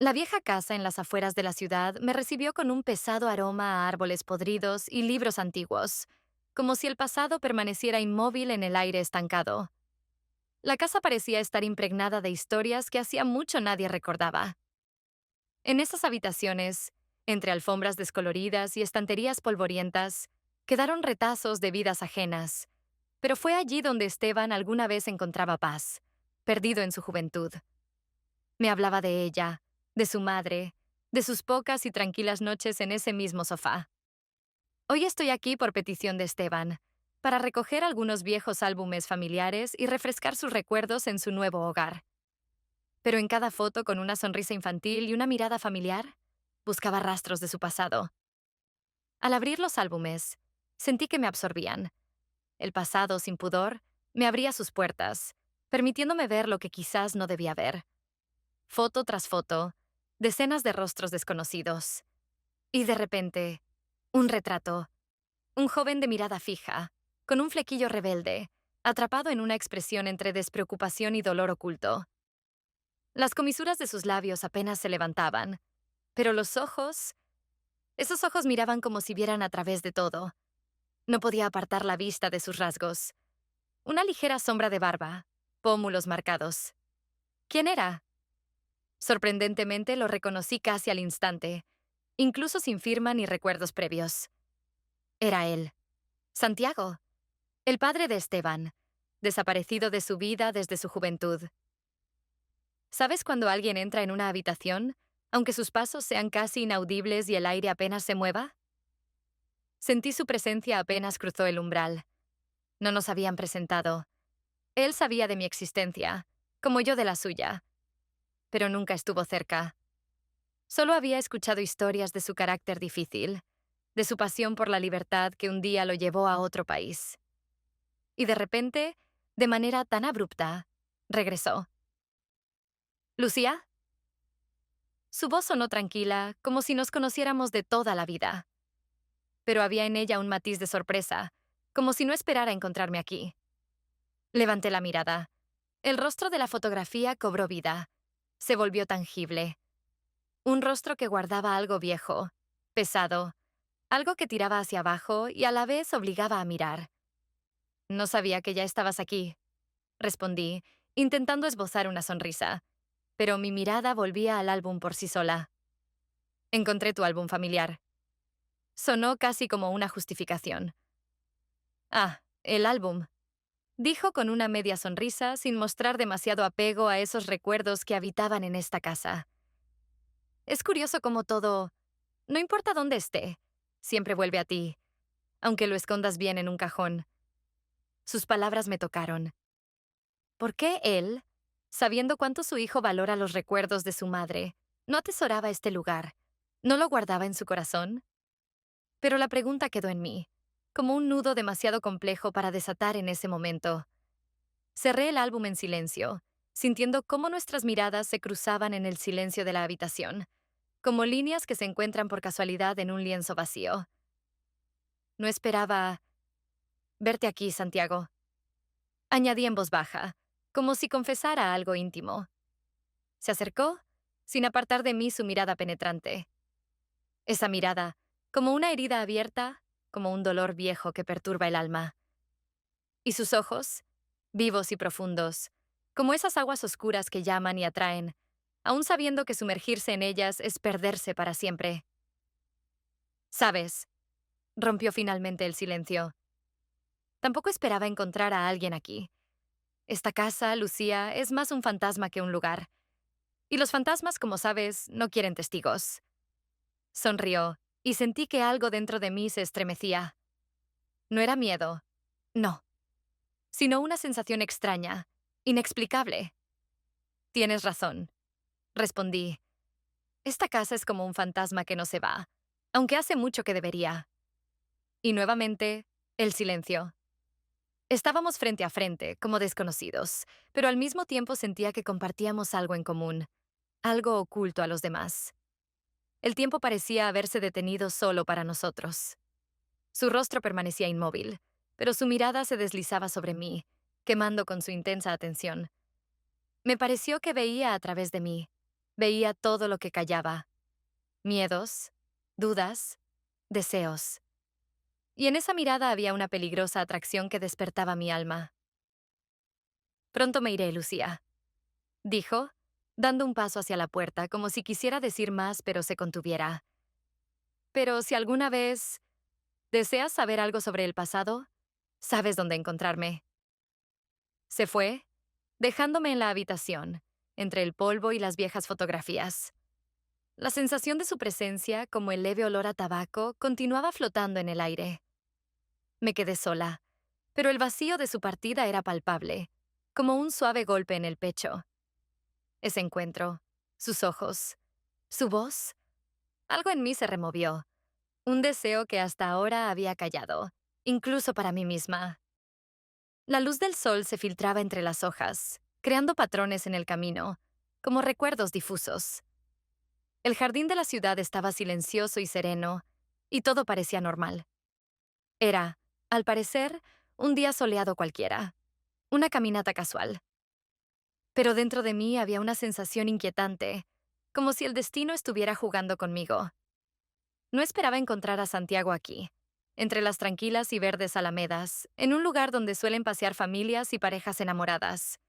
La vieja casa en las afueras de la ciudad me recibió con un pesado aroma a árboles podridos y libros antiguos, como si el pasado permaneciera inmóvil en el aire estancado. La casa parecía estar impregnada de historias que hacía mucho nadie recordaba. En esas habitaciones, entre alfombras descoloridas y estanterías polvorientas, quedaron retazos de vidas ajenas, pero fue allí donde Esteban alguna vez encontraba paz, perdido en su juventud. Me hablaba de ella, de su madre, de sus pocas y tranquilas noches en ese mismo sofá. Hoy estoy aquí por petición de Esteban, para recoger algunos viejos álbumes familiares y refrescar sus recuerdos en su nuevo hogar. Pero en cada foto, con una sonrisa infantil y una mirada familiar, buscaba rastros de su pasado. Al abrir los álbumes, sentí que me absorbían. El pasado, sin pudor, me abría sus puertas, permitiéndome ver lo que quizás no debía ver. Foto tras foto, decenas de rostros desconocidos. Y de repente, un retrato. Un joven de mirada fija, con un flequillo rebelde, atrapado en una expresión entre despreocupación y dolor oculto. Las comisuras de sus labios apenas se levantaban, pero los ojos, esos ojos miraban como si vieran a través de todo. No podía apartar la vista de sus rasgos. Una ligera sombra de barba, pómulos marcados. ¿Quién era? Sorprendentemente lo reconocí casi al instante, incluso sin firma ni recuerdos previos. Era él, Santiago, el padre de Esteban, desaparecido de su vida desde su juventud. ¿Sabes cuando alguien entra en una habitación, aunque sus pasos sean casi inaudibles y el aire apenas se mueva? Sentí su presencia apenas cruzó el umbral. No nos habían presentado. Él sabía de mi existencia, como yo de la suya, pero nunca estuvo cerca. Solo había escuchado historias de su carácter difícil, de su pasión por la libertad que un día lo llevó a otro país. Y de repente, de manera tan abrupta, regresó. ¿Lucía? Su voz sonó tranquila, como si nos conociéramos de toda la vida. Pero había en ella un matiz de sorpresa, como si no esperara encontrarme aquí. Levanté la mirada. El rostro de la fotografía cobró vida. Se volvió tangible. Un rostro que guardaba algo viejo, pesado, algo que tiraba hacia abajo y a la vez obligaba a mirar. No sabía que ya estabas aquí, respondí, intentando esbozar una sonrisa, pero mi mirada volvía al álbum por sí sola. Encontré tu álbum familiar. Sonó casi como una justificación. Ah, el álbum, dijo con una media sonrisa sin mostrar demasiado apego a esos recuerdos que habitaban en esta casa. Es curioso cómo todo, no importa dónde esté, siempre vuelve a ti, aunque lo escondas bien en un cajón. Sus palabras me tocaron. ¿Por qué él, sabiendo cuánto su hijo valora los recuerdos de su madre, no atesoraba este lugar? ¿No lo guardaba en su corazón? Pero la pregunta quedó en mí, como un nudo demasiado complejo para desatar en ese momento. Cerré el álbum en silencio, sintiendo cómo nuestras miradas se cruzaban en el silencio de la habitación, como líneas que se encuentran por casualidad en un lienzo vacío. No esperaba verte aquí, Santiago. Añadí en voz baja, como si confesara algo íntimo. Se acercó, sin apartar de mí su mirada penetrante. Esa mirada, como una herida abierta, como un dolor viejo que perturba el alma. Y sus ojos, vivos y profundos, como esas aguas oscuras que llaman y atraen, aún sabiendo que sumergirse en ellas es perderse para siempre. ¿Sabes? Rompió finalmente el silencio. Tampoco esperaba encontrar a alguien aquí. Esta casa, Lucía, es más un fantasma que un lugar. Y los fantasmas, como sabes, no quieren testigos. Sonrió, y sentí que algo dentro de mí se estremecía. No era miedo, no, sino una sensación extraña, inexplicable. Tienes razón, respondí. Esta casa es como un fantasma que no se va, aunque hace mucho que debería. Y nuevamente, el silencio. Estábamos frente a frente, como desconocidos, pero al mismo tiempo sentía que compartíamos algo en común, algo oculto a los demás. El tiempo parecía haberse detenido solo para nosotros. Su rostro permanecía inmóvil, pero su mirada se deslizaba sobre mí, quemando con su intensa atención. Me pareció que veía a través de mí. Veía todo lo que callaba: miedos, dudas, deseos. Y en esa mirada había una peligrosa atracción que despertaba mi alma. Pronto me iré, Lucía, dijo, dando un paso hacia la puerta, como si quisiera decir más, pero se contuviera. Pero si alguna vez deseas saber algo sobre el pasado, sabes dónde encontrarme. Se fue, dejándome en la habitación, entre el polvo y las viejas fotografías. La sensación de su presencia, como el leve olor a tabaco, continuaba flotando en el aire. Me quedé sola, pero el vacío de su partida era palpable, como un suave golpe en el pecho. Ese encuentro, sus ojos, su voz, algo en mí se removió, un deseo que hasta ahora había callado, incluso para mí misma. La luz del sol se filtraba entre las hojas, creando patrones en el camino, como recuerdos difusos. El jardín de la ciudad estaba silencioso y sereno, y todo parecía normal. Era, al parecer, un día soleado cualquiera, una caminata casual. Pero dentro de mí había una sensación inquietante, como si el destino estuviera jugando conmigo. No esperaba encontrar a Santiago aquí, entre las tranquilas y verdes alamedas, en un lugar donde suelen pasear familias y parejas enamoradas.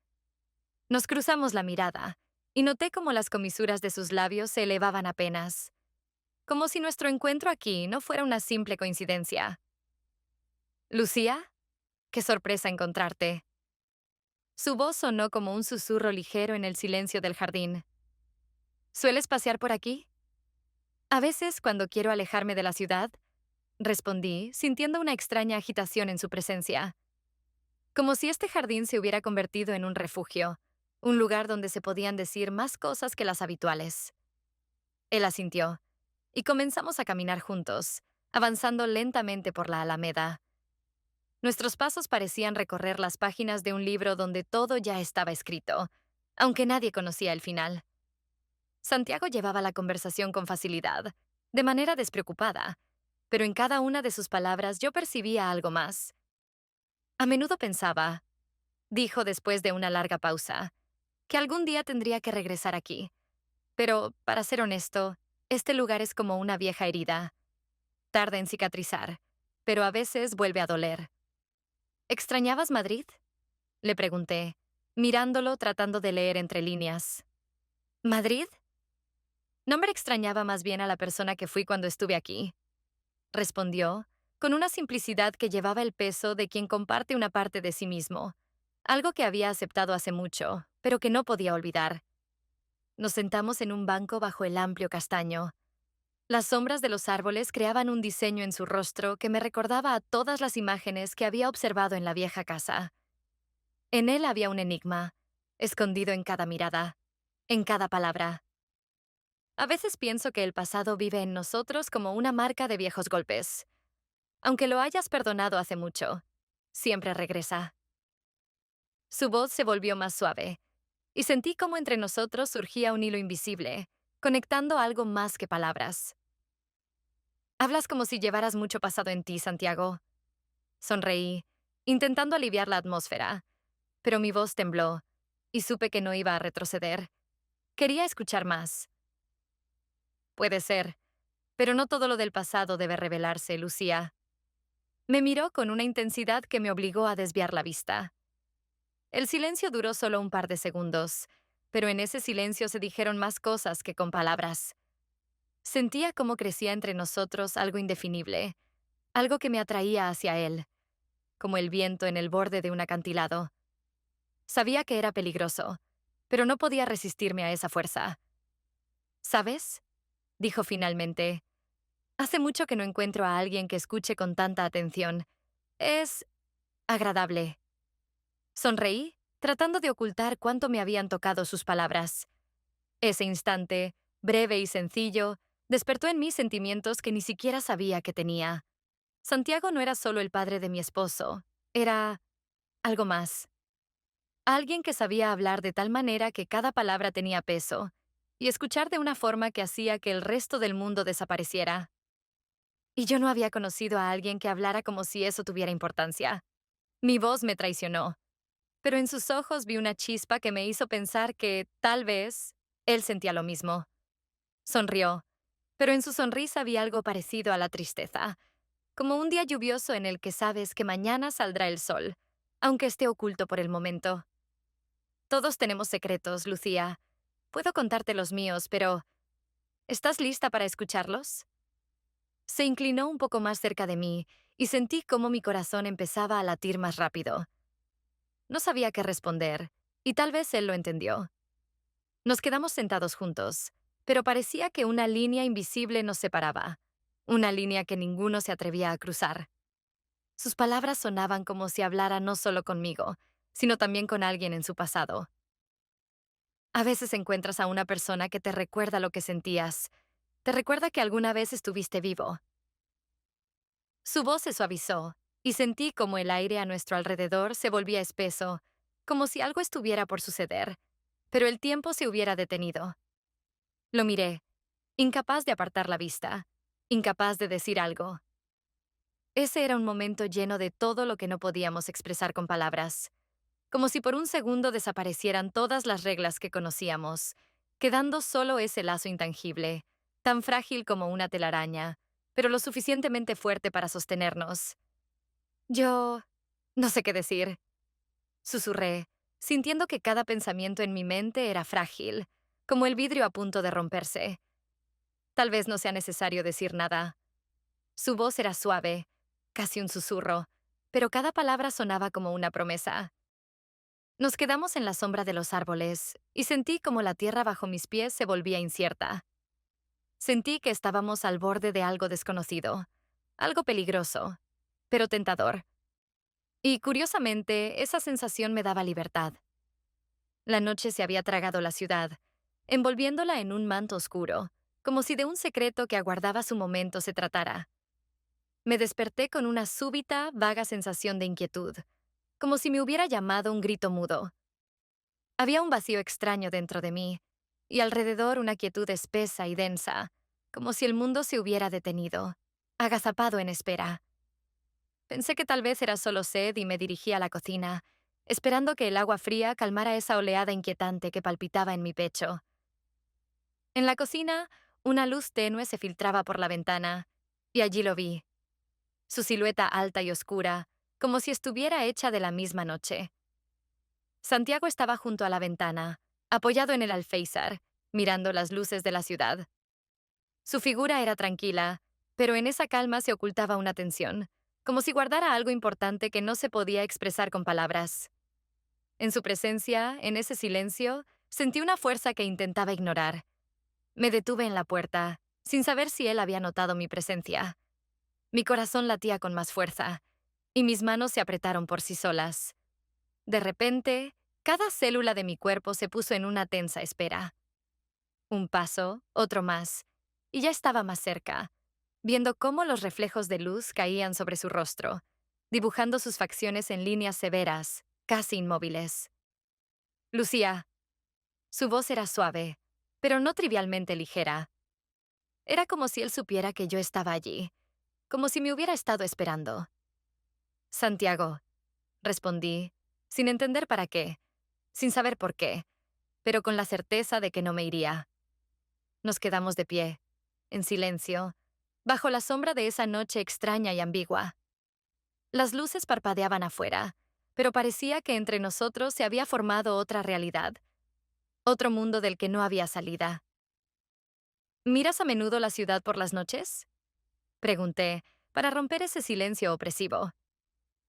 Nos cruzamos la mirada, y noté cómo las comisuras de sus labios se elevaban apenas, como si nuestro encuentro aquí no fuera una simple coincidencia. «Lucía, qué sorpresa encontrarte». Su voz sonó como un susurro ligero en el silencio del jardín. ¿Sueles pasear por aquí? A veces, cuando quiero alejarme de la ciudad, respondí, sintiendo una extraña agitación en su presencia, como si este jardín se hubiera convertido en un refugio, un lugar donde se podían decir más cosas que las habituales. Él asintió, y comenzamos a caminar juntos, avanzando lentamente por la alameda. Nuestros pasos parecían recorrer las páginas de un libro donde todo ya estaba escrito, aunque nadie conocía el final. Santiago llevaba la conversación con facilidad, de manera despreocupada, pero en cada una de sus palabras yo percibía algo más. A menudo pensaba, dijo después de una larga pausa, que algún día tendría que regresar aquí. Pero, para ser honesto, este lugar es como una vieja herida. Tarda en cicatrizar, pero a veces vuelve a doler. ¿Extrañabas Madrid?, le pregunté, mirándolo tratando de leer entre líneas. ¿Madrid? No me extrañaba, más bien a la persona que fui cuando estuve aquí, respondió, con una simplicidad que llevaba el peso de quien comparte una parte de sí mismo, algo que había aceptado hace mucho, pero que no podía olvidar. Nos sentamos en un banco bajo el amplio castaño. Las sombras de los árboles creaban un diseño en su rostro que me recordaba a todas las imágenes que había observado en la vieja casa. En él había un enigma, escondido en cada mirada, en cada palabra. A veces pienso que el pasado vive en nosotros como una marca de viejos golpes. Aunque lo hayas perdonado hace mucho, siempre regresa. Su voz se volvió más suave, y sentí cómo entre nosotros surgía un hilo invisible, conectando algo más que palabras. Hablas como si llevaras mucho pasado en ti, Santiago. Sonreí, intentando aliviar la atmósfera, pero mi voz tembló, y supe que no iba a retroceder. Quería escuchar más. Puede ser, pero no todo lo del pasado debe revelarse, Lucía. Me miró con una intensidad que me obligó a desviar la vista. El silencio duró solo un par de segundos, pero en ese silencio se dijeron más cosas que con palabras. Sentía cómo crecía entre nosotros algo indefinible, algo que me atraía hacia él, como el viento en el borde de un acantilado. Sabía que era peligroso, pero no podía resistirme a esa fuerza. ¿Sabes?, dijo finalmente. Hace mucho que no encuentro a alguien que escuche con tanta atención. Es agradable. Sonreí, tratando de ocultar cuánto me habían tocado sus palabras. Ese instante, breve y sencillo, despertó en mí sentimientos que ni siquiera sabía que tenía. Santiago no era solo el padre de mi esposo, era algo más. Alguien que sabía hablar de tal manera que cada palabra tenía peso, y escuchar de una forma que hacía que el resto del mundo desapareciera. Y yo no había conocido a alguien que hablara como si eso tuviera importancia. Mi voz me traicionó, pero en sus ojos vi una chispa que me hizo pensar que, tal vez, Él sentía lo mismo. Sonrió, pero en su sonrisa había algo parecido a la tristeza, como un día lluvioso en el que sabes que mañana saldrá el sol, aunque esté oculto por el momento. Todos tenemos secretos, Lucía. Puedo contarte los míos, pero ¿estás lista para escucharlos? Se inclinó un poco más cerca de mí y sentí cómo mi corazón empezaba a latir más rápido. No sabía qué responder, y tal vez él lo entendió. Nos quedamos sentados juntos, pero parecía que una línea invisible nos separaba, una línea que ninguno se atrevía a cruzar. Sus palabras sonaban como si hablara no solo conmigo, sino también con alguien en su pasado. A veces encuentras a una persona que te recuerda lo que sentías, te recuerda que alguna vez estuviste vivo. Su voz se suavizó, y sentí como el aire a nuestro alrededor se volvía espeso, como si algo estuviera por suceder, pero el tiempo se hubiera detenido. Lo miré, incapaz de apartar la vista, incapaz de decir algo. Ese era un momento lleno de todo lo que no podíamos expresar con palabras, como si por un segundo desaparecieran todas las reglas que conocíamos, quedando solo ese lazo intangible, tan frágil como una telaraña, pero lo suficientemente fuerte para sostenernos. Yo no sé qué decir, susurré, sintiendo que cada pensamiento en mi mente era frágil, como el vidrio a punto de romperse. Tal vez no sea necesario decir nada. Su voz era suave, casi un susurro, pero cada palabra sonaba como una promesa. Nos quedamos en la sombra de los árboles y sentí como la tierra bajo mis pies se volvía incierta. Sentí que estábamos al borde de algo desconocido, algo peligroso, pero tentador. Y curiosamente, esa sensación me daba libertad. La noche se había tragado la ciudad, envolviéndola en un manto oscuro, como si de un secreto que aguardaba su momento se tratara. Me desperté con una súbita, vaga sensación de inquietud, como si me hubiera llamado un grito mudo. Había un vacío extraño dentro de mí, y alrededor una quietud espesa y densa, como si el mundo se hubiera detenido, agazapado en espera. Pensé que tal vez era solo sed y me dirigí a la cocina, esperando que el agua fría calmara esa oleada inquietante que palpitaba en mi pecho. En la cocina, una luz tenue se filtraba por la ventana, y allí lo vi, su silueta alta y oscura, como si estuviera hecha de la misma noche. Santiago estaba junto a la ventana, apoyado en el alféizar, mirando las luces de la ciudad. Su figura era tranquila, pero en esa calma se ocultaba una tensión, como si guardara algo importante que no se podía expresar con palabras. En su presencia, en ese silencio, sentí una fuerza que intentaba ignorar. Me detuve en la puerta, sin saber si él había notado mi presencia. Mi corazón latía con más fuerza, y mis manos se apretaron por sí solas. De repente, cada célula de mi cuerpo se puso en una tensa espera. Un paso, otro más, y ya estaba más cerca, viendo cómo los reflejos de luz caían sobre su rostro, dibujando sus facciones en líneas severas, casi inmóviles. Lucía. Su voz era suave, pero no trivialmente ligera. Era como si él supiera que yo estaba allí, como si me hubiera estado esperando. Santiago, respondí, sin entender para qué, sin saber por qué, pero con la certeza de que no me iría. Nos quedamos de pie, en silencio, bajo la sombra de esa noche extraña y ambigua. Las luces parpadeaban afuera, pero parecía que entre nosotros se había formado otra realidad, otro mundo del que no había salida. ¿Miras a menudo la ciudad por las noches? Pregunté, para romper ese silencio opresivo.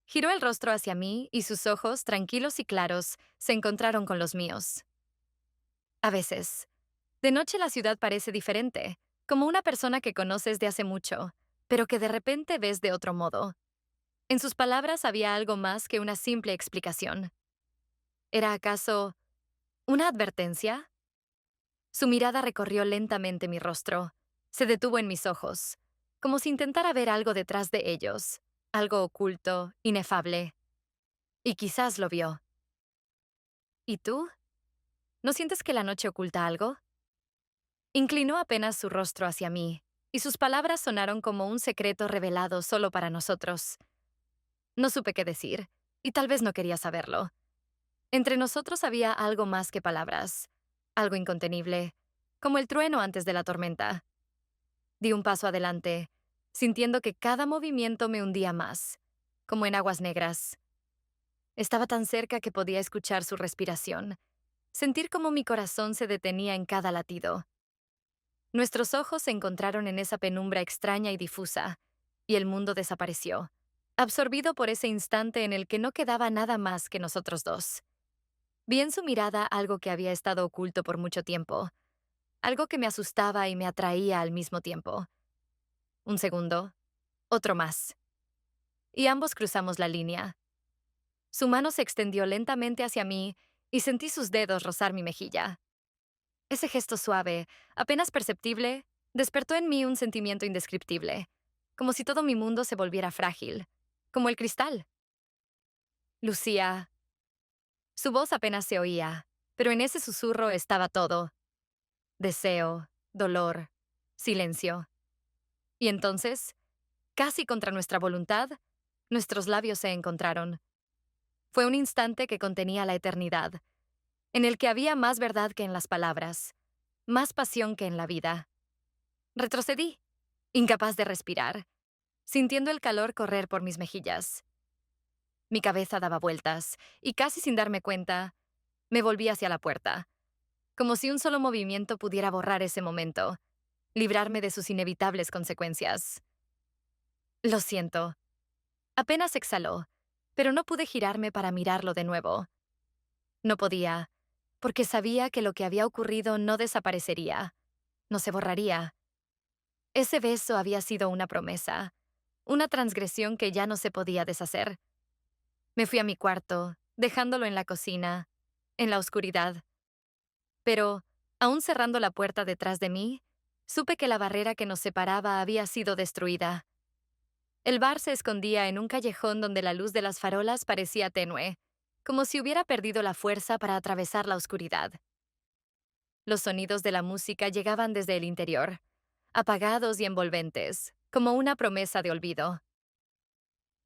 Giró el rostro hacia mí y sus ojos, tranquilos y claros, se encontraron con los míos. A veces. De noche la ciudad parece diferente, como una persona que conoces de hace mucho, pero que de repente ves de otro modo. En sus palabras había algo más que una simple explicación. ¿Era acaso una advertencia? Su mirada recorrió lentamente mi rostro. Se detuvo en mis ojos, como si intentara ver algo detrás de ellos, algo oculto, inefable. Y quizás lo vio. ¿Y tú? ¿No sientes que la noche oculta algo? Inclinó apenas su rostro hacia mí, y sus palabras sonaron como un secreto revelado solo para nosotros. No supe qué decir, y tal vez no quería saberlo. Entre nosotros había algo más que palabras, algo incontenible, como el trueno antes de la tormenta. Di un paso adelante, sintiendo que cada movimiento me hundía más, como en aguas negras. Estaba tan cerca que podía escuchar su respiración, sentir cómo mi corazón se detenía en cada latido. Nuestros ojos se encontraron en esa penumbra extraña y difusa, y el mundo desapareció, absorbido por ese instante en el que no quedaba nada más que nosotros dos. Vi en su mirada algo que había estado oculto por mucho tiempo, algo que me asustaba y me atraía al mismo tiempo. Un segundo, otro más, y ambos cruzamos la línea. Su mano se extendió lentamente hacia mí y sentí sus dedos rozar mi mejilla. Ese gesto suave, apenas perceptible, despertó en mí un sentimiento indescriptible, como si todo mi mundo se volviera frágil, como el cristal. Lucía. Su voz apenas se oía, pero en ese susurro estaba todo: deseo, dolor, silencio. Y entonces, casi contra nuestra voluntad, nuestros labios se encontraron. Fue un instante que contenía la eternidad, en el que había más verdad que en las palabras, más pasión que en la vida. Retrocedí, incapaz de respirar, sintiendo el calor correr por mis mejillas. Mi cabeza daba vueltas, y casi sin darme cuenta, me volví hacia la puerta, como si un solo movimiento pudiera borrar ese momento, librarme de sus inevitables consecuencias. Lo siento. Apenas exhaló, pero no pude girarme para mirarlo de nuevo. No podía, porque sabía que lo que había ocurrido no desaparecería, no se borraría. Ese beso había sido una promesa, una transgresión que ya no se podía deshacer. Me fui a mi cuarto, dejándolo en la cocina, en la oscuridad. Pero, aún cerrando la puerta detrás de mí, supe que la barrera que nos separaba había sido destruida. El bar se escondía en un callejón donde la luz de las farolas parecía tenue, como si hubiera perdido la fuerza para atravesar la oscuridad. Los sonidos de la música llegaban desde el interior, apagados y envolventes, como una promesa de olvido.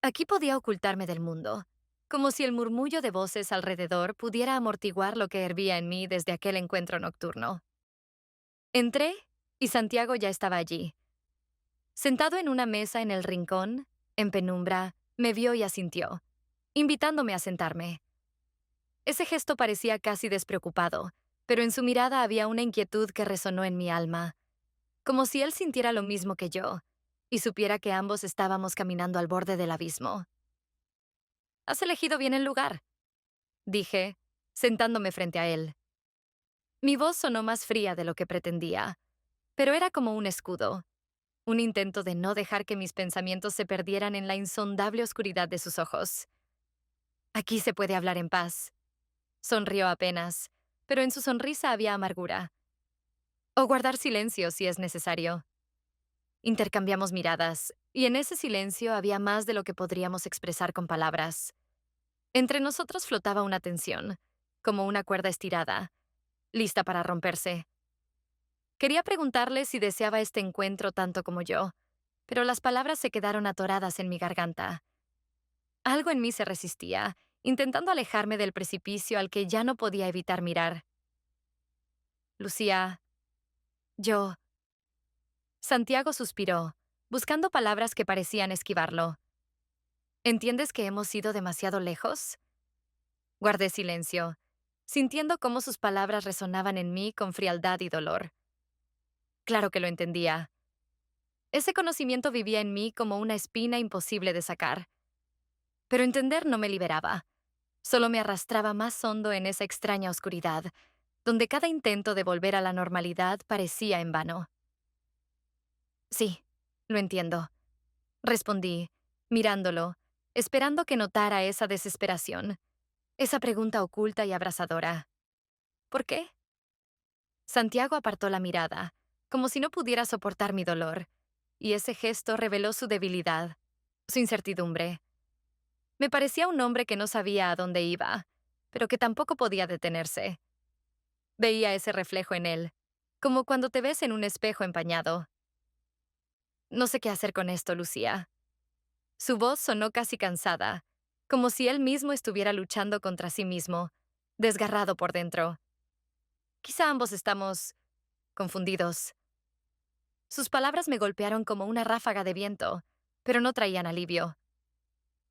Aquí podía ocultarme del mundo, como si el murmullo de voces alrededor pudiera amortiguar lo que hervía en mí desde aquel encuentro nocturno. Entré, y Santiago ya estaba allí. Sentado en una mesa en el rincón, en penumbra, me vio y asintió, invitándome a sentarme. Ese gesto parecía casi despreocupado, pero en su mirada había una inquietud que resonó en mi alma, como si él sintiera lo mismo que yo, y supiera que ambos estábamos caminando al borde del abismo. «Has elegido bien el lugar», dije, sentándome frente a él. Mi voz sonó más fría de lo que pretendía, pero era como un escudo, un intento de no dejar que mis pensamientos se perdieran en la insondable oscuridad de sus ojos. «Aquí se puede hablar en paz». Sonrió apenas, pero en su sonrisa había amargura. «O guardar silencio si es necesario». Intercambiamos miradas, y en ese silencio había más de lo que podríamos expresar con palabras. Entre nosotros flotaba una tensión, como una cuerda estirada, lista para romperse. Quería preguntarle si deseaba este encuentro tanto como yo, pero las palabras se quedaron atoradas en mi garganta. Algo en mí se resistía, intentando alejarme del precipicio al que ya no podía evitar mirar. «Lucía, yo...» Santiago suspiró, buscando palabras que parecían esquivarlo. «¿Entiendes que hemos ido demasiado lejos?» Guardé silencio, sintiendo cómo sus palabras resonaban en mí con frialdad y dolor. Claro que lo entendía. Ese conocimiento vivía en mí como una espina imposible de sacar. Pero entender no me liberaba. Solo me arrastraba más hondo en esa extraña oscuridad, donde cada intento de volver a la normalidad parecía en vano. «Sí, lo entiendo», respondí, mirándolo, esperando que notara esa desesperación, esa pregunta oculta y abrasadora. «¿Por qué?» Santiago apartó la mirada, como si no pudiera soportar mi dolor, y ese gesto reveló su debilidad, su incertidumbre. Me parecía un hombre que no sabía a dónde iba, pero que tampoco podía detenerse. Veía ese reflejo en él, como cuando te ves en un espejo empañado. «No sé qué hacer con esto, Lucía». Su voz sonó casi cansada, como si él mismo estuviera luchando contra sí mismo, desgarrado por dentro. Quizá ambos estamos confundidos. Sus palabras me golpearon como una ráfaga de viento, pero no traían alivio.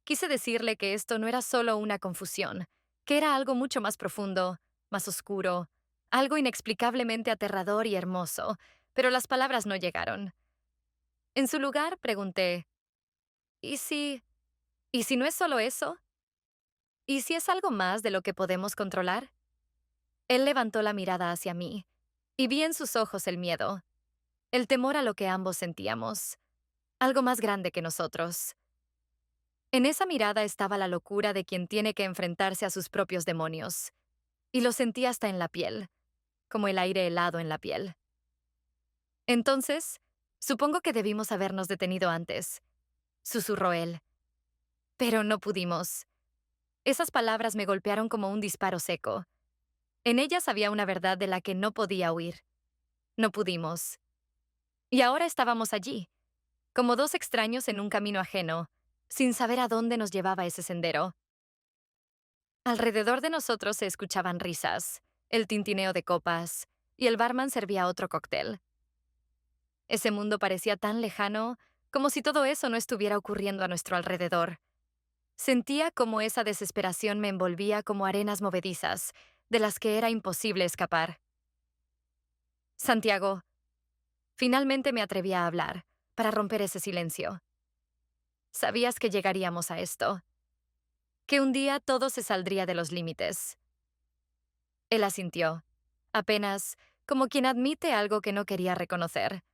Quise decirle que esto no era solo una confusión, que era algo mucho más profundo, más oscuro, algo inexplicablemente aterrador y hermoso, pero las palabras no llegaron. En su lugar pregunté, ¿y si... ¿y si no es solo eso? ¿Y si es algo más de lo que podemos controlar? Él levantó la mirada hacia mí, y vi en sus ojos el miedo, el temor a lo que ambos sentíamos, algo más grande que nosotros. En esa mirada estaba la locura de quien tiene que enfrentarse a sus propios demonios, y lo sentí hasta en la piel, como el aire helado en la piel. Entonces, supongo que debimos habernos detenido antes, susurró él. Pero no pudimos. Esas palabras me golpearon como un disparo seco. En ellas había una verdad de la que no podía huir. No pudimos. Y ahora estábamos allí, como dos extraños en un camino ajeno, sin saber a dónde nos llevaba ese sendero. Alrededor de nosotros se escuchaban risas, el tintineo de copas, y el barman servía otro cóctel. Ese mundo parecía tan lejano, como si todo eso no estuviera ocurriendo a nuestro alrededor. Sentía como esa desesperación me envolvía como arenas movedizas, de las que era imposible escapar. Santiago, finalmente me atreví a hablar, para romper ese silencio. Sabías que llegaríamos a esto, que un día todo se saldría de los límites. Él asintió, apenas como quien admite algo que no quería reconocer.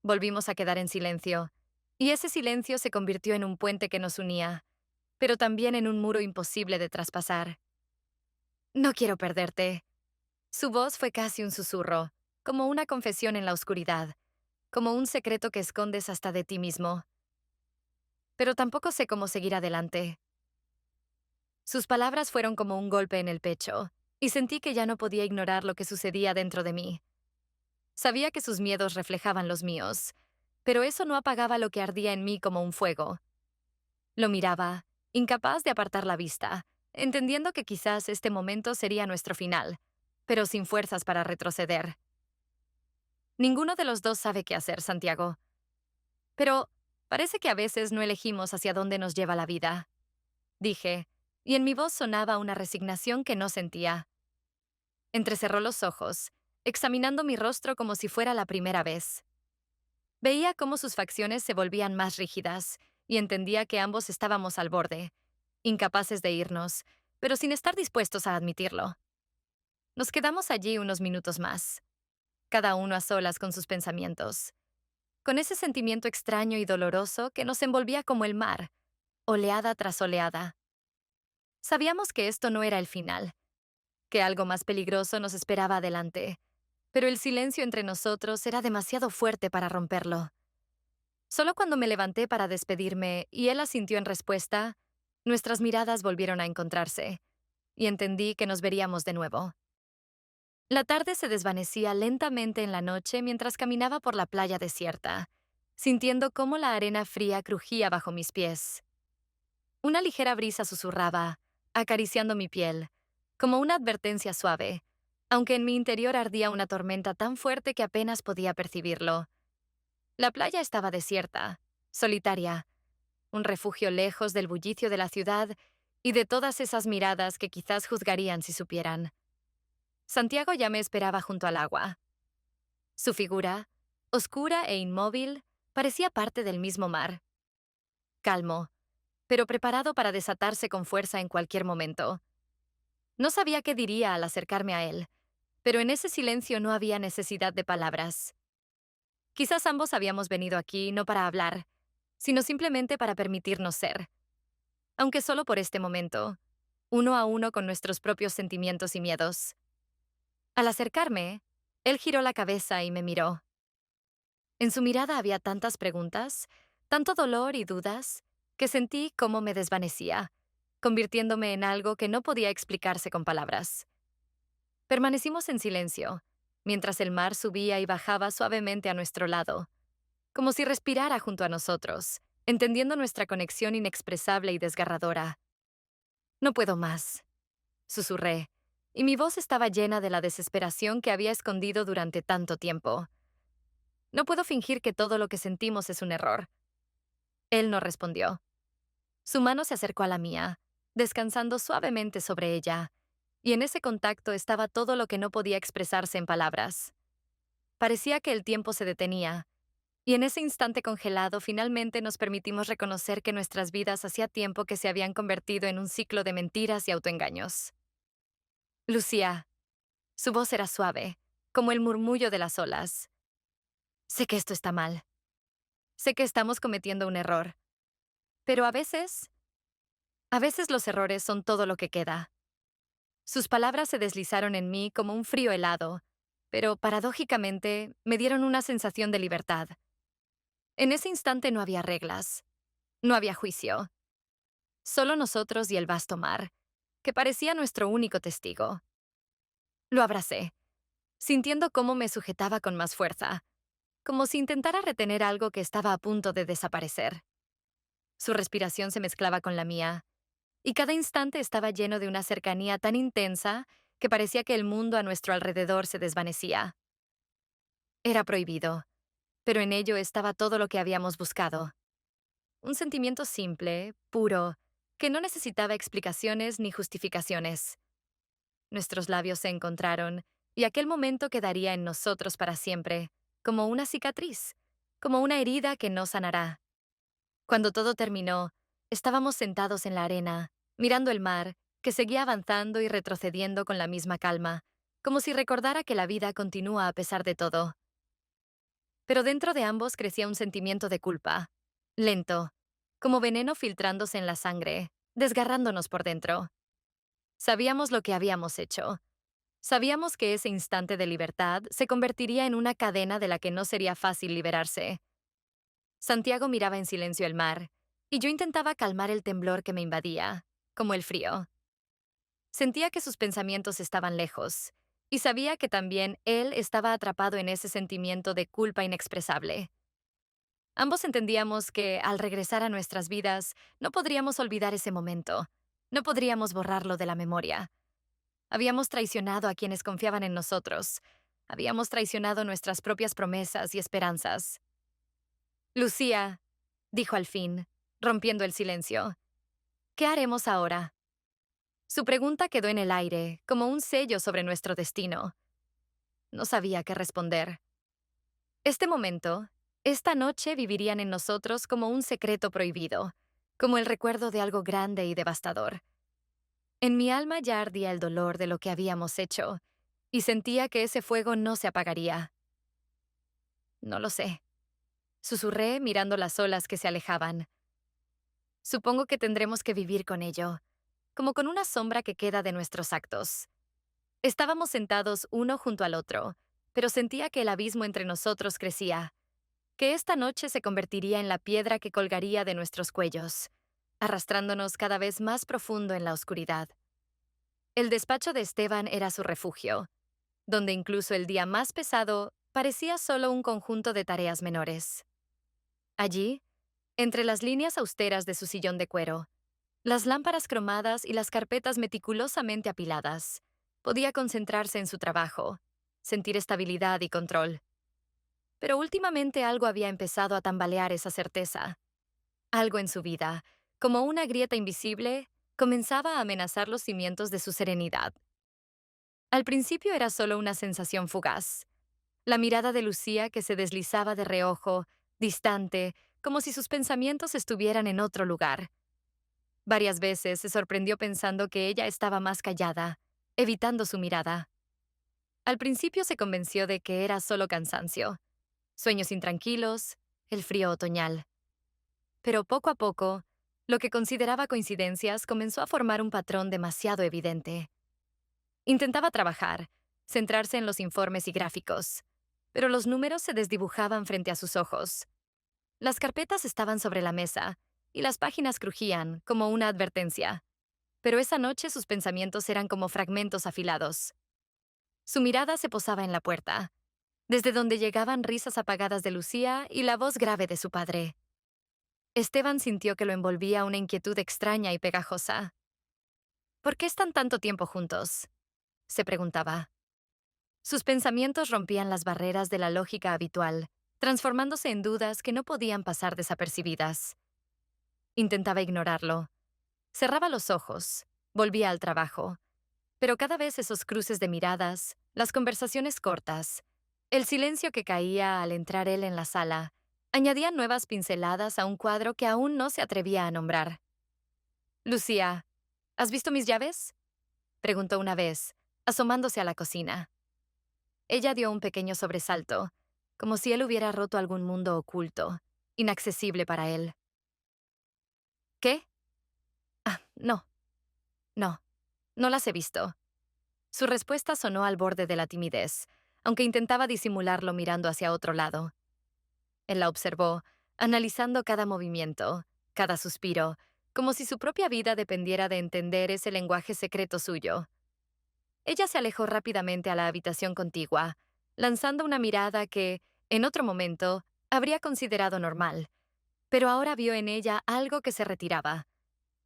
Volvimos a quedar en silencio, y ese silencio se convirtió en un puente que nos unía, pero también en un muro imposible de traspasar. No quiero perderte. Su voz fue casi un susurro, como una confesión en la oscuridad, como un secreto que escondes hasta de ti mismo. Pero tampoco sé cómo seguir adelante. Sus palabras fueron como un golpe en el pecho, y sentí que ya no podía ignorar lo que sucedía dentro de mí. Sabía que sus miedos reflejaban los míos, pero eso no apagaba lo que ardía en mí como un fuego. Lo miraba, incapaz de apartar la vista, entendiendo que quizás este momento sería nuestro final, pero sin fuerzas para retroceder. Ninguno de los dos sabe qué hacer, Santiago. Pero parece que a veces no elegimos hacia dónde nos lleva la vida, dije, y en mi voz sonaba una resignación que no sentía. Entrecerró los ojos, examinando mi rostro como si fuera la primera vez. Veía cómo sus facciones se volvían más rígidas, y entendía que ambos estábamos al borde, incapaces de irnos, pero sin estar dispuestos a admitirlo. Nos quedamos allí unos minutos más, cada uno a solas con sus pensamientos, con ese sentimiento extraño y doloroso que nos envolvía como el mar, oleada tras oleada. Sabíamos que esto no era el final, que algo más peligroso nos esperaba adelante, pero el silencio entre nosotros era demasiado fuerte para romperlo. Solo cuando me levanté para despedirme y él asintió en respuesta, nuestras miradas volvieron a encontrarse, y entendí que nos veríamos de nuevo. La tarde se desvanecía lentamente en la noche mientras caminaba por la playa desierta, sintiendo cómo la arena fría crujía bajo mis pies. Una ligera brisa susurraba, acariciando mi piel, como una advertencia suave, aunque en mi interior ardía una tormenta tan fuerte que apenas podía percibirlo. La playa estaba desierta, solitaria, un refugio lejos del bullicio de la ciudad y de todas esas miradas que quizás juzgarían si supieran. Santiago ya me esperaba junto al agua. Su figura, oscura e inmóvil, parecía parte del mismo mar. Calmo, pero preparado para desatarse con fuerza en cualquier momento. No sabía qué diría al acercarme a él, pero en ese silencio no había necesidad de palabras. Quizás ambos habíamos venido aquí no para hablar, sino simplemente para permitirnos ser, aunque solo por este momento, uno a uno con nuestros propios sentimientos y miedos. Al acercarme, él giró la cabeza y me miró. En su mirada había tantas preguntas, tanto dolor y dudas, que sentí cómo me desvanecía, convirtiéndome en algo que no podía explicarse con palabras. Permanecimos en silencio, mientras el mar subía y bajaba suavemente a nuestro lado, como si respirara junto a nosotros, entendiendo nuestra conexión inexpresable y desgarradora. No puedo más, susurré, y mi voz estaba llena de la desesperación que había escondido durante tanto tiempo. No puedo fingir que todo lo que sentimos es un error. Él no respondió. Su mano se acercó a la mía, descansando suavemente sobre ella, y en ese contacto estaba todo lo que no podía expresarse en palabras. Parecía que el tiempo se detenía, y en ese instante congelado finalmente nos permitimos reconocer que nuestras vidas hacía tiempo que se habían convertido en un ciclo de mentiras y autoengaños. Lucía, su voz era suave, como el murmullo de las olas. Sé que esto está mal. Sé que estamos cometiendo un error. Pero a veces los errores son todo lo que queda. Sus palabras se deslizaron en mí como un frío helado, pero paradójicamente me dieron una sensación de libertad. En ese instante no había reglas, no había juicio, solo nosotros y el vasto mar, que parecía nuestro único testigo. Lo abracé, sintiendo cómo me sujetaba con más fuerza, como si intentara retener algo que estaba a punto de desaparecer. Su respiración se mezclaba con la mía, y cada instante estaba lleno de una cercanía tan intensa que parecía que el mundo a nuestro alrededor se desvanecía. Era prohibido, pero en ello estaba todo lo que habíamos buscado. Un sentimiento simple, puro, que no necesitaba explicaciones ni justificaciones. Nuestros labios se encontraron, y aquel momento quedaría en nosotros para siempre, como una cicatriz, como una herida que no sanará. Cuando todo terminó, estábamos sentados en la arena, mirando el mar, que seguía avanzando y retrocediendo con la misma calma, como si recordara que la vida continúa a pesar de todo. Pero dentro de ambos crecía un sentimiento de culpa, lento, como veneno filtrándose en la sangre, desgarrándonos por dentro. Sabíamos lo que habíamos hecho. Sabíamos que ese instante de libertad se convertiría en una cadena de la que no sería fácil liberarse. Santiago miraba en silencio el mar, y yo intentaba calmar el temblor que me invadía, como el frío. Sentía que sus pensamientos estaban lejos, y sabía que también él estaba atrapado en ese sentimiento de culpa inexpresable. Ambos entendíamos que, al regresar a nuestras vidas, no podríamos olvidar ese momento, no podríamos borrarlo de la memoria. Habíamos traicionado a quienes confiaban en nosotros, habíamos traicionado nuestras propias promesas y esperanzas. Lucía, dijo al fin, rompiendo el silencio, ¿qué haremos ahora? Su pregunta quedó en el aire, como un sello sobre nuestro destino. No sabía qué responder. Este momento, esta noche vivirían en nosotros como un secreto prohibido, como el recuerdo de algo grande y devastador. En mi alma ya ardía el dolor de lo que habíamos hecho, y sentía que ese fuego no se apagaría. No lo sé, susurré mirando las olas que se alejaban. Supongo que tendremos que vivir con ello, como con una sombra que queda de nuestros actos. Estábamos sentados uno junto al otro, pero sentía que el abismo entre nosotros crecía, que esta noche se convertiría en la piedra que colgaría de nuestros cuellos, arrastrándonos cada vez más profundo en la oscuridad. El despacho de Esteban era su refugio, donde incluso el día más pesado parecía solo un conjunto de tareas menores. Allí, entre las líneas austeras de su sillón de cuero, las lámparas cromadas y las carpetas meticulosamente apiladas, podía concentrarse en su trabajo, sentir estabilidad y control. Pero últimamente algo había empezado a tambalear esa certeza. Algo en su vida, como una grieta invisible, comenzaba a amenazar los cimientos de su serenidad. Al principio era solo una sensación fugaz. La mirada de Lucía que se deslizaba de reojo, distante, como si sus pensamientos estuvieran en otro lugar. Varias veces se sorprendió pensando que ella estaba más callada, evitando su mirada. Al principio se convenció de que era solo cansancio, sueños intranquilos, el frío otoñal. Pero poco a poco, lo que consideraba coincidencias comenzó a formar un patrón demasiado evidente. Intentaba trabajar, centrarse en los informes y gráficos, pero los números se desdibujaban frente a sus ojos. Las carpetas estaban sobre la mesa, y las páginas crujían, como una advertencia. Pero esa noche sus pensamientos eran como fragmentos afilados. Su mirada se posaba en la puerta, desde donde llegaban risas apagadas de Lucía y la voz grave de su padre. Esteban sintió que lo envolvía una inquietud extraña y pegajosa. ¿Por qué están tanto tiempo juntos? se preguntaba. Sus pensamientos rompían las barreras de la lógica habitual, transformándose en dudas que no podían pasar desapercibidas. Intentaba ignorarlo. Cerraba los ojos, volvía al trabajo, pero cada vez esos cruces de miradas, las conversaciones cortas, el silencio que caía al entrar él en la sala, añadían nuevas pinceladas a un cuadro que aún no se atrevía a nombrar. Lucía, ¿has visto mis llaves? Preguntó una vez, asomándose a la cocina. Ella dio un pequeño sobresalto, como si él hubiera roto algún mundo oculto, inaccesible para él. ¿Qué? Ah, no, no, no las he visto. Su respuesta sonó al borde de la timidez, aunque intentaba disimularlo mirando hacia otro lado. Él la observó, analizando cada movimiento, cada suspiro, como si su propia vida dependiera de entender ese lenguaje secreto suyo. Ella se alejó rápidamente a la habitación contigua, lanzando una mirada que, en otro momento, habría considerado normal, pero ahora vio en ella algo que se retiraba,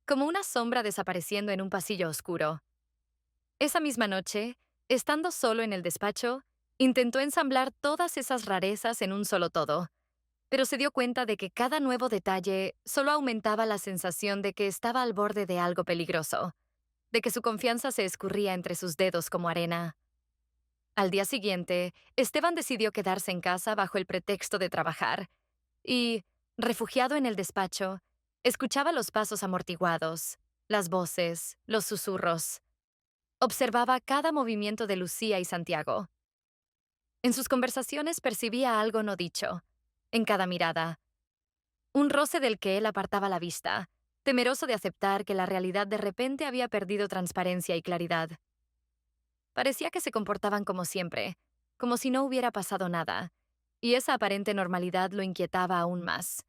como una sombra desapareciendo en un pasillo oscuro. Esa misma noche, estando solo en el despacho, intentó ensamblar todas esas rarezas en un solo todo, pero se dio cuenta de que cada nuevo detalle solo aumentaba la sensación de que estaba al borde de algo peligroso, de que su confianza se escurría entre sus dedos como arena. Al día siguiente, Esteban decidió quedarse en casa bajo el pretexto de trabajar, y, refugiado en el despacho, escuchaba los pasos amortiguados, las voces, los susurros. Observaba cada movimiento de Lucía y Santiago. En sus conversaciones percibía algo no dicho, en cada mirada, un roce del que él apartaba la vista, temeroso de aceptar que la realidad de repente había perdido transparencia y claridad. Parecía que se comportaban como siempre, como si no hubiera pasado nada, y esa aparente normalidad lo inquietaba aún más.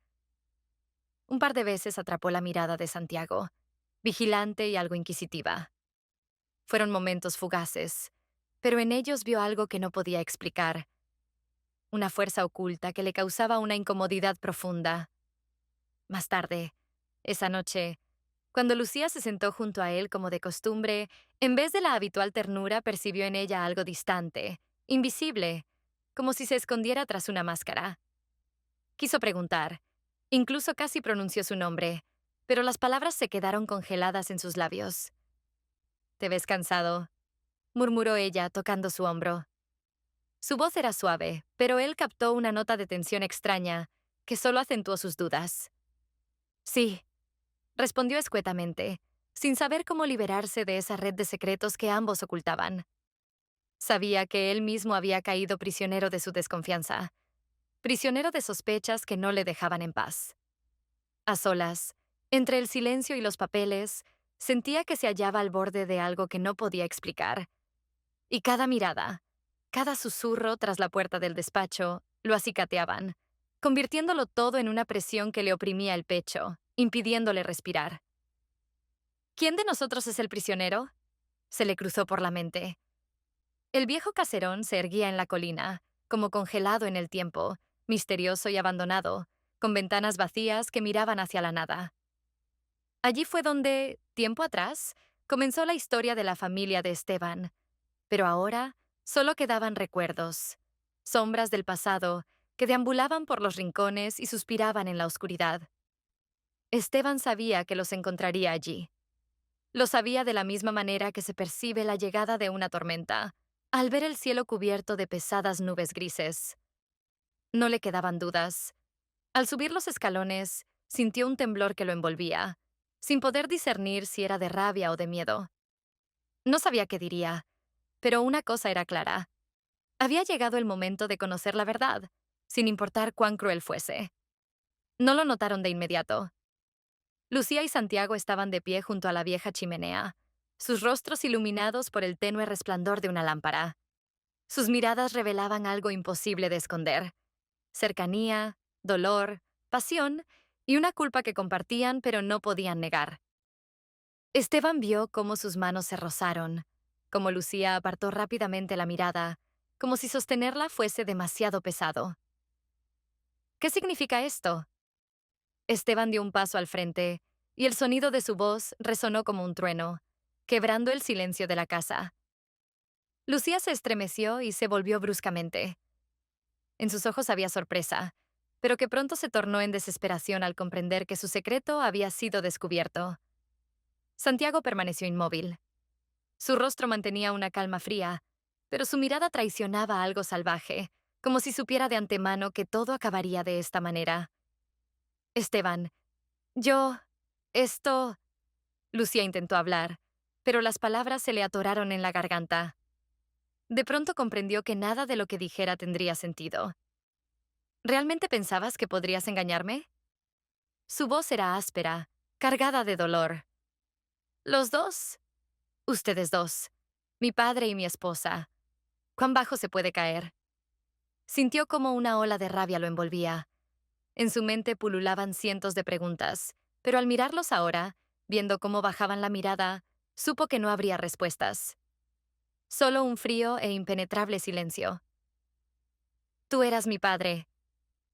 Un par de veces atrapó la mirada de Santiago, vigilante y algo inquisitiva. Fueron momentos fugaces, pero en ellos vio algo que no podía explicar, una fuerza oculta que le causaba una incomodidad profunda. Más tarde, esa noche, cuando Lucía se sentó junto a él como de costumbre, en vez de la habitual ternura percibió en ella algo distante, invisible, como si se escondiera tras una máscara. Quiso preguntar, incluso casi pronunció su nombre, pero las palabras se quedaron congeladas en sus labios. «¿Te ves cansado?», murmuró ella, tocando su hombro. Su voz era suave, pero él captó una nota de tensión extraña que solo acentuó sus dudas. «Sí», respondió escuetamente, sin saber cómo liberarse de esa red de secretos que ambos ocultaban. Sabía que él mismo había caído prisionero de su desconfianza, prisionero de sospechas que no le dejaban en paz. A solas, entre el silencio y los papeles, sentía que se hallaba al borde de algo que no podía explicar. Y cada mirada, cada susurro tras la puerta del despacho, lo acicateaban, convirtiéndolo todo en una presión que le oprimía el pecho, impidiéndole respirar. ¿Quién de nosotros es el prisionero?, se le cruzó por la mente. El viejo caserón se erguía en la colina, como congelado en el tiempo, misterioso y abandonado, con ventanas vacías que miraban hacia la nada. Allí fue donde, tiempo atrás, comenzó la historia de la familia de Esteban, pero ahora solo quedaban recuerdos, sombras del pasado que deambulaban por los rincones y suspiraban en la oscuridad. Esteban sabía que los encontraría allí. Lo sabía de la misma manera que se percibe la llegada de una tormenta, al ver el cielo cubierto de pesadas nubes grises. No le quedaban dudas. Al subir los escalones, sintió un temblor que lo envolvía, sin poder discernir si era de rabia o de miedo. No sabía qué diría, pero una cosa era clara. Había llegado el momento de conocer la verdad, sin importar cuán cruel fuese. No lo notaron de inmediato. Lucía y Santiago estaban de pie junto a la vieja chimenea, sus rostros iluminados por el tenue resplandor de una lámpara. Sus miradas revelaban algo imposible de esconder: cercanía, dolor, pasión y una culpa que compartían pero no podían negar. Esteban vio cómo sus manos se rozaron, cómo Lucía apartó rápidamente la mirada, como si sostenerla fuese demasiado pesado. ¿Qué significa esto? Esteban dio un paso al frente, y el sonido de su voz resonó como un trueno, quebrando el silencio de la casa. Lucía se estremeció y se volvió bruscamente. En sus ojos había sorpresa, pero que pronto se tornó en desesperación al comprender que su secreto había sido descubierto. Santiago permaneció inmóvil. Su rostro mantenía una calma fría, pero su mirada traicionaba algo salvaje, como si supiera de antemano que todo acabaría de esta manera. Esteban, yo... esto... Lucía intentó hablar, pero las palabras se le atoraron en la garganta. De pronto comprendió que nada de lo que dijera tendría sentido. ¿Realmente pensabas que podrías engañarme? Su voz era áspera, cargada de dolor. Los dos, ustedes dos, mi padre y mi esposa. ¿Cuán bajo se puede caer? Sintió como una ola de rabia lo envolvía. En su mente pululaban cientos de preguntas, pero al mirarlos ahora, viendo cómo bajaban la mirada, supo que no habría respuestas. Solo un frío e impenetrable silencio. Tú eras mi padre.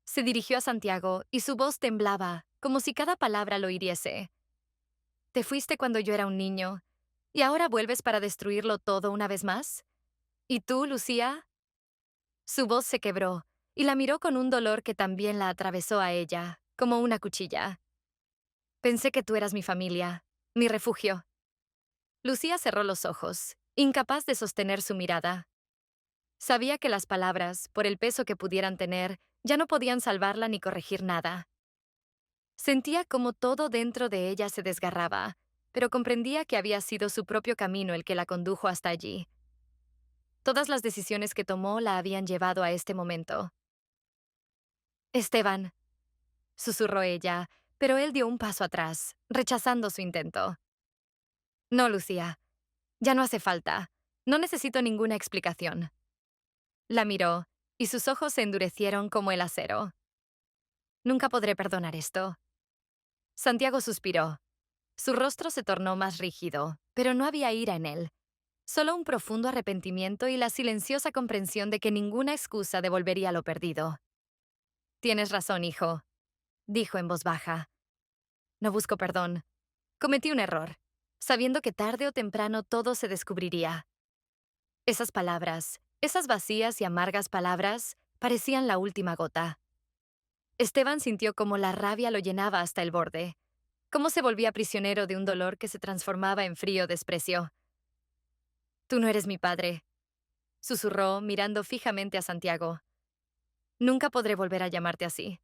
Se dirigió a Santiago y su voz temblaba, como si cada palabra lo hiriese. Te fuiste cuando yo era un niño, ¿y ahora vuelves para destruirlo todo una vez más? ¿Y tú, Lucía? Su voz se quebró, y la miró con un dolor que también la atravesó a ella, como una cuchilla. Pensé que tú eras mi familia, mi refugio. Lucía cerró los ojos, incapaz de sostener su mirada. Sabía que las palabras, por el peso que pudieran tener, ya no podían salvarla ni corregir nada. Sentía como todo dentro de ella se desgarraba, pero comprendía que había sido su propio camino el que la condujo hasta allí. Todas las decisiones que tomó la habían llevado a este momento. Esteban, susurró ella, pero él dio un paso atrás, rechazando su intento. No, Lucía, ya no hace falta. No necesito ninguna explicación. La miró, y sus ojos se endurecieron como el acero. Nunca podré perdonar esto. Santiago suspiró. Su rostro se tornó más rígido, pero no había ira en él. Solo un profundo arrepentimiento y la silenciosa comprensión de que ninguna excusa devolvería lo perdido. Tienes razón, hijo, dijo en voz baja. No busco perdón. Cometí un error, sabiendo que tarde o temprano todo se descubriría. Esas palabras, esas vacías y amargas palabras, parecían la última gota. Esteban sintió como la rabia lo llenaba hasta el borde, cómo se volvía prisionero de un dolor que se transformaba en frío desprecio. Tú no eres mi padre, susurró mirando fijamente a Santiago. Nunca podré volver a llamarte así.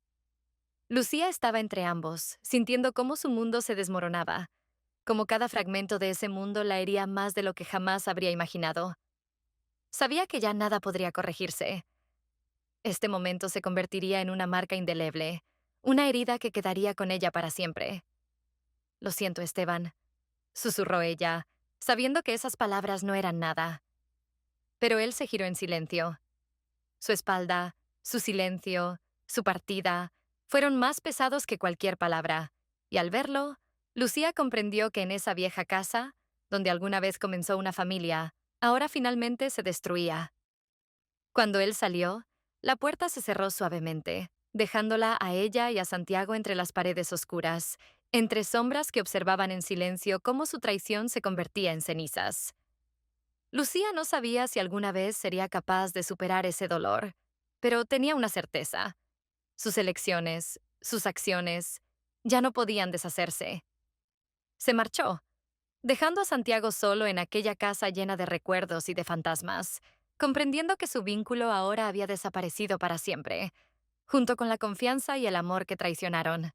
Lucía estaba entre ambos, sintiendo cómo su mundo se desmoronaba, como cada fragmento de ese mundo la hería más de lo que jamás habría imaginado. Sabía que ya nada podría corregirse. Este momento se convertiría en una marca indeleble, una herida que quedaría con ella para siempre. Lo siento, Esteban, susurró ella, sabiendo que esas palabras no eran nada. Pero él se giró en silencio. Su espalda, su silencio, su partida, fueron más pesados que cualquier palabra, y al verlo, Lucía comprendió que en esa vieja casa, donde alguna vez comenzó una familia, ahora finalmente se destruía. Cuando él salió, la puerta se cerró suavemente, dejándola a ella y a Santiago entre las paredes oscuras, entre sombras que observaban en silencio cómo su traición se convertía en cenizas. Lucía no sabía si alguna vez sería capaz de superar ese dolor, pero tenía una certeza. Sus elecciones, sus acciones, ya no podían deshacerse. Se marchó, dejando a Santiago solo en aquella casa llena de recuerdos y de fantasmas, comprendiendo que su vínculo ahora había desaparecido para siempre, junto con la confianza y el amor que traicionaron.